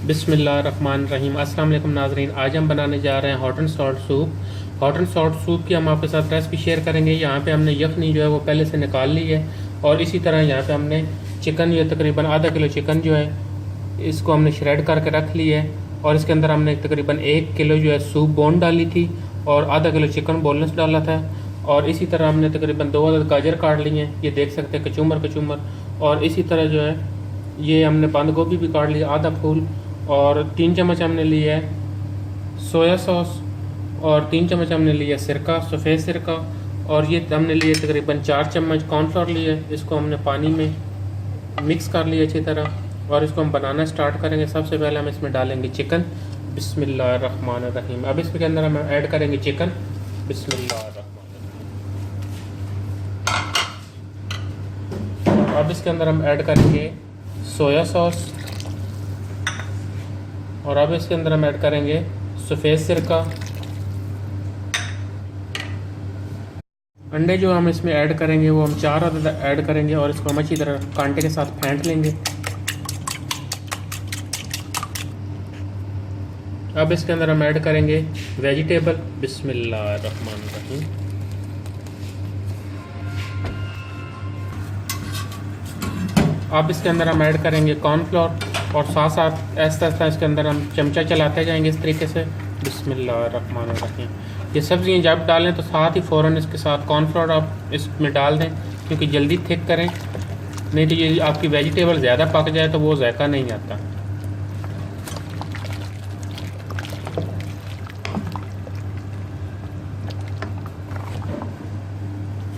बिस्मिल्लाहिर्रहमानिर्रहीम। अस्सलाम वालेकुम नाज़रीन। आज हम बनाने जा रहे हैं hot and salt soup. Hot and salt soup की हम आपके साथ रेसिपी शेयर करेंगे। यहाँ पे हमने यखनी जो है वो पहले से निकाल ली है, और इसी तरह यहाँ पे हमने चिकन जो है तकरीबन आधा किलो चिकन जो है इसको हमने श्रेड करके रख ली है, और इसके अंदर हमने तकरीबन 1 किलो जो है सूप बोन डाली थी और आधा किलो चिकन बोनलेस डाला था। और इसी तरह हमने तकरीबन 2 अदद गाजर काट ली हैं, ये देख सकते हैं कचूमर। और इसी तरह जो है ये हमने बंद गोभी भी काट लिया आधा फूल, और 3 चम्मच हमने लिया है सोया सॉस, और 3 चम्मच हमने लिया सिरका, सफ़ेद सिरका, और ये हमने लिए तकरीबन 4 चम्मच कॉर्नफ्लोर लिए। इसको हमने पानी में मिक्स कर लिया अच्छी तरह, और इसको हम बनाना स्टार्ट करेंगे। सबसे पहले हम इसमें डालेंगे चिकन। बिस्मिल्लाहिर्रहमानिर्रहीम। अब इसके अंदर हम ऐड करेंगे चिकन। बिस्मिल्लाहिर्रहमानिर्रहीम। अब इसके अंदर हम ऐड करेंगे सोया सॉस, और अब इसके अंदर हम ऐड करेंगे सफ़ेद सिरका। अंडे जो हम इसमें ऐड करेंगे वो हम 4 अदद ऐड करेंगे, और इसको हम अच्छी तरह कांटे के साथ फेंट लेंगे। अब इसके अंदर हम ऐड करेंगे वेजिटेबल। बिस्मिल्लाहिर्रहमानिर्रहीम। अब इसके अंदर हम ऐड करेंगे कॉर्नफ्लोर, और साथ साथ ऐसा इसके अंदर हम चमचा चलाते जाएंगे इस तरीके से। बिस्मिल्लाहिर्रहमानिर्रहीम। ये सब्ज़ियाँ जब डालें तो साथ ही फ़ौरन इसके साथ कॉर्नफ्लोर आप इसमें डाल दें, क्योंकि जल्दी थिक करें, नहीं तो ये आपकी वेजिटेबल ज़्यादा पक जाए तो वो जायका नहीं आता।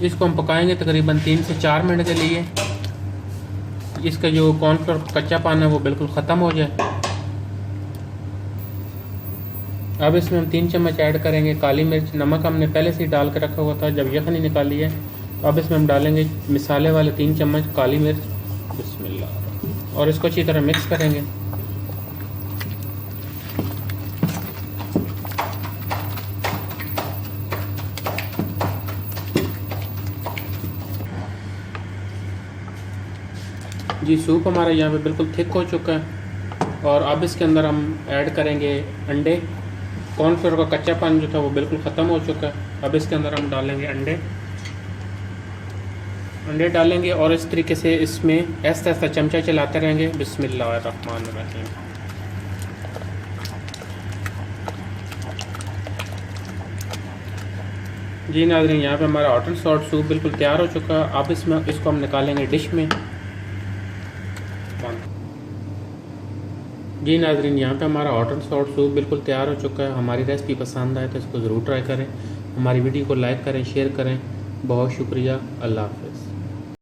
इसको हम पकाएंगे तकरीबन 3 से 4 मिनट के लिए। इसका जो कॉर्नफ्लोर कच्चा पाना है वो बिल्कुल ख़त्म हो जाए। अब इसमें हम 3 चम्मच ऐड करेंगे काली मिर्च। नमक हमने पहले से ही डाल के रखा हुआ था जब यखनी निकाली है। तो अब इसमें हम डालेंगे मिसाले वाले 3 चम्मच काली मिर्च। बिस्मिल्लाह। और इसको अच्छी तरह मिक्स करेंगे। जी सूप हमारा यहाँ पे बिल्कुल थिक हो चुका है, और अब इसके अंदर हम ऐड करेंगे अंडे। कॉर्नफ्लोर का कच्चा पानी जो था वो बिल्कुल ख़त्म हो चुका है। अब इसके अंदर हम डालेंगे अंडे डालेंगे, और इस तरीके से इसमें ऐसा चमचा चलाते रहेंगे। बिस्मिल्लाहिर्रहमानिर्रहीम। जी नाज़रीन, यहाँ पे हमारा हॉट एंड सॉल्ट सूप बिल्कुल तैयार हो चुका है। अब इसमें इसको हम निकालेंगे डिश में। जी नाज़रीन, यहाँ पे हमारा हॉट एंड सॉल्ट सूप बिल्कुल तैयार हो चुका है। हमारी रेसिपी पसंद आए तो इसको ज़रूर ट्राई करें। हमारी वीडियो को लाइक करें, शेयर करें। बहुत शुक्रिया। अल्लाह हाफ़िज़।